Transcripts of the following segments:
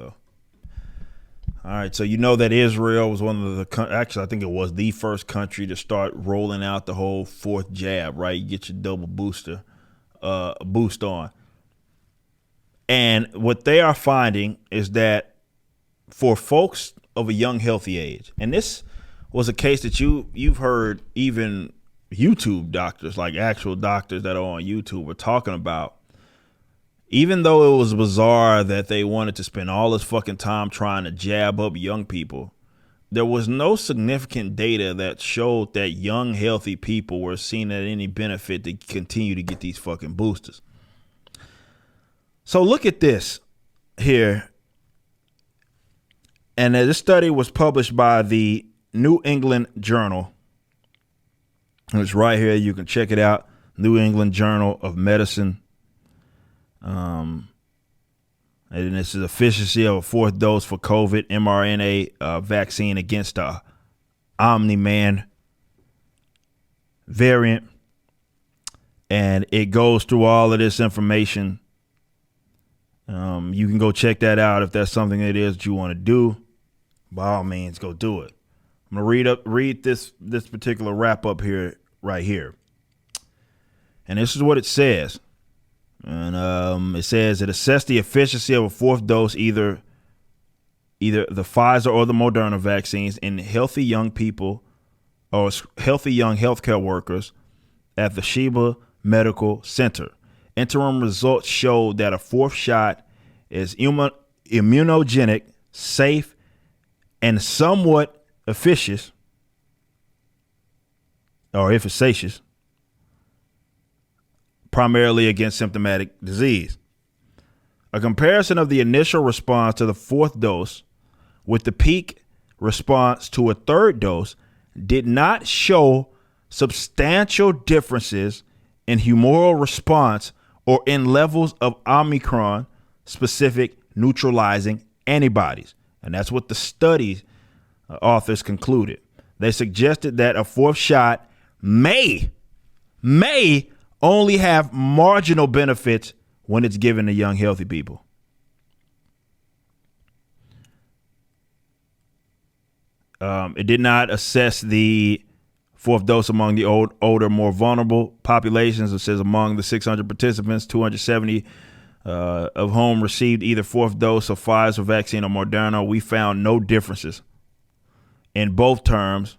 though. All right, so you know that Israel was one of the actually I think it was the first country to start rolling out the whole fourth jab. Right, you get your double boost on, and what they are finding is that for folks of a young, healthy age, and this was a case that you've heard even YouTube doctors, like actual doctors that are on YouTube, were talking about. Even though it was bizarre that they wanted to spend all this fucking time trying to jab up young people, there was no significant data that showed that young, healthy people were seen at any benefit to continue to get these fucking boosters. So look at this here. And this study was published by the New England Journal. It's right here. You can check it out. New England Journal of Medicine. And this is efficiency of a fourth dose for COVID mRNA vaccine against the Omni-Man variant. And it goes through all of this information. You can go check that out if that's something it is that you want to do. By all means, go do it. I'm gonna read this particular wrap up here, right here. And this is what it says. And it says it assessed the efficacy of a fourth dose, either the Pfizer or the Moderna vaccines, in healthy young people or healthy young healthcare workers at the Sheba Medical Center. Interim results showed that a fourth shot is immunogenic, safe, and somewhat efficacious, primarily against symptomatic disease. A comparison of the initial response to the fourth dose with the peak response to a third dose did not show substantial differences in humoral response or in levels of Omicron specific neutralizing antibodies. And that's what the study authors concluded. They suggested that a fourth shot may only have marginal benefits when it's given to young, healthy people. It did not assess the fourth dose among the older, more vulnerable populations. It says among the 600 participants, 270 of whom received either fourth dose of Pfizer vaccine or Moderna. We found no differences in both terms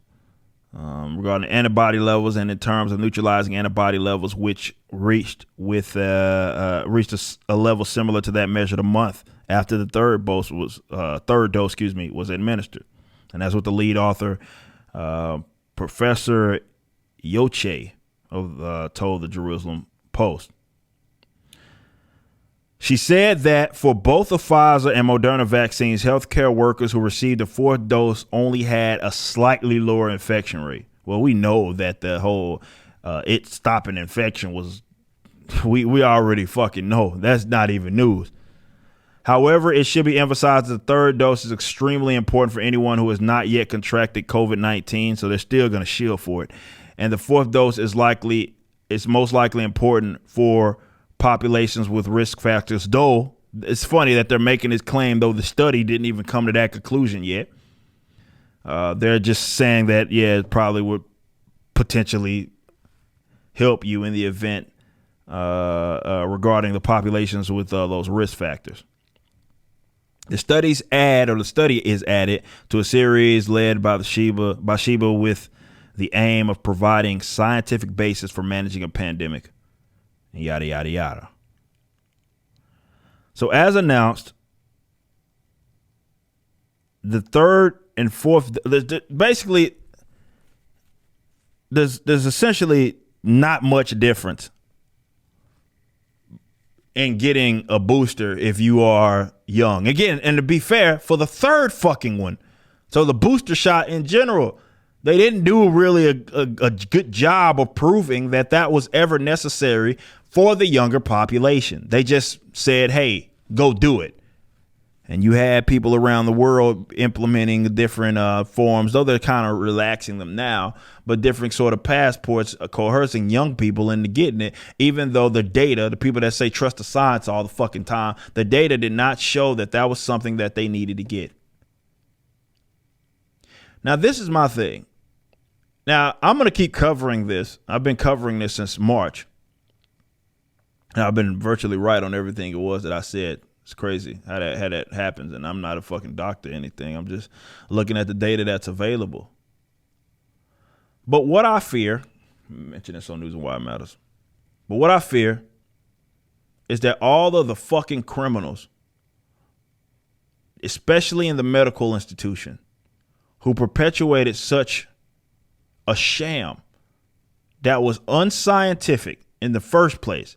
regarding antibody levels and in terms of neutralizing antibody levels, which reached a level similar to that measured a month after the third dose was administered. And that's what the lead author, Professor Yoche, told the Jerusalem Post. She said that for both the Pfizer and Moderna vaccines, healthcare workers who received the fourth dose only had a slightly lower infection rate. Well, we know that the whole it stopping infection was, we already fucking know. That's not even news. However, it should be emphasized that the third dose is extremely important for anyone who has not yet contracted COVID-19, so they're still going to shield for it. And the fourth dose is most likely important for populations with risk factors, though it's funny that they're making this claim, though the study didn't even come to that conclusion yet. They're just saying that, yeah, it probably would potentially help you in the event regarding the populations with those risk factors. The study is added to a series led by Sheba with the aim of providing scientific basis for managing a pandemic. Yada, yada, yada. So as announced, the third and fourth, basically, there's essentially not much difference in getting a booster if you are young. Again, and to be fair, for the third fucking one, so the booster shot in general, they didn't do really a good job of proving that was ever necessary for the younger population. They just said, hey, go do it. And you had people around the world implementing different forms, though they're kind of relaxing them now, but different sort of passports coercing young people into getting it, even though the data, the people that say trust the science all the fucking time, the data did not show that that was something that they needed to get. Now, this is my thing. Now, I'm going to keep covering this. I've been covering this since March. And I've been virtually right on everything it was that I said. It's crazy how that happens, and I'm not a fucking doctor or anything. I'm just looking at the data that's available. But what I fear, mention this on News and Why It Matters, but what I fear is that all of the fucking criminals, especially in the medical institution, who perpetuated such a sham that was unscientific in the first place,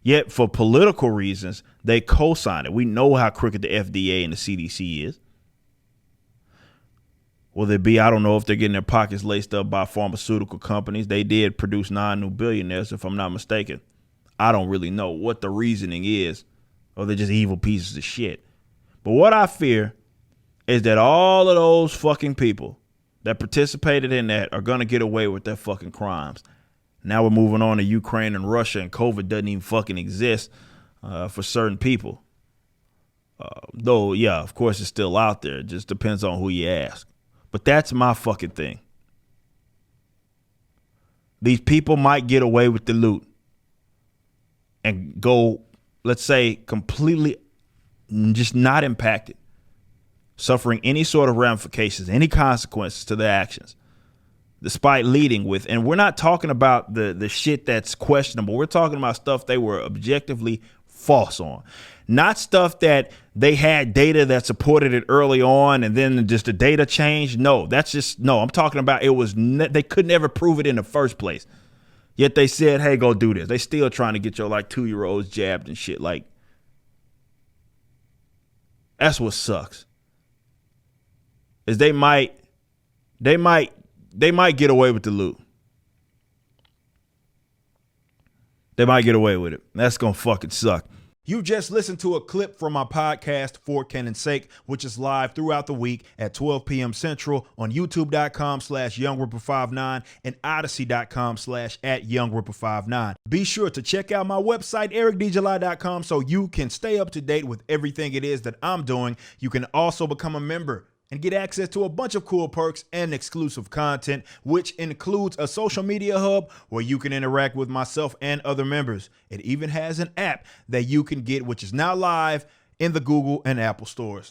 yet for political reasons, they co-signed it. We know how crooked the FDA and the CDC is. Will there be, I don't know if they're getting their pockets laced up by pharmaceutical companies. They did produce 9 new billionaires, if I'm not mistaken. I don't really know what the reasoning is, or they're just evil pieces of shit. But what I fear is that all of those fucking people that participated in that are going to get away with their fucking crimes. Now we're moving on to Ukraine and Russia, and COVID doesn't even fucking exist for certain people. Though, yeah, of course it's still out there. It just depends on who you ask. But that's my fucking thing. These people might get away with the loot and go, let's say, completely just not impacted, suffering any sort of ramifications, any consequences to their actions, despite leading with, and we're not talking about the shit that's questionable. We're talking about stuff they were objectively false on. Not stuff that they had data that supported it early on and then just the data changed. No, that's just, no, I'm talking about it was, they could never prove it in the first place. Yet they said, hey, go do this. They still trying to get your like 2-year-olds jabbed and shit. Like, that's what sucks. Is they might get away with the loot. They might get away with it. That's going to fucking suck. You just listened to a clip from my podcast, For Canon's Sake, which is live throughout the week at 12 p.m. Central on youtube.com/YoungRipper59 and odyssey.com/@YoungRipper59. Be sure to check out my website, ericdjuly.com, so you can stay up to date with everything it is that I'm doing. You can also become a member and get access to a bunch of cool perks and exclusive content, which includes a social media hub where you can interact with myself and other members. It even has an app that you can get, which is now live in the Google and Apple stores.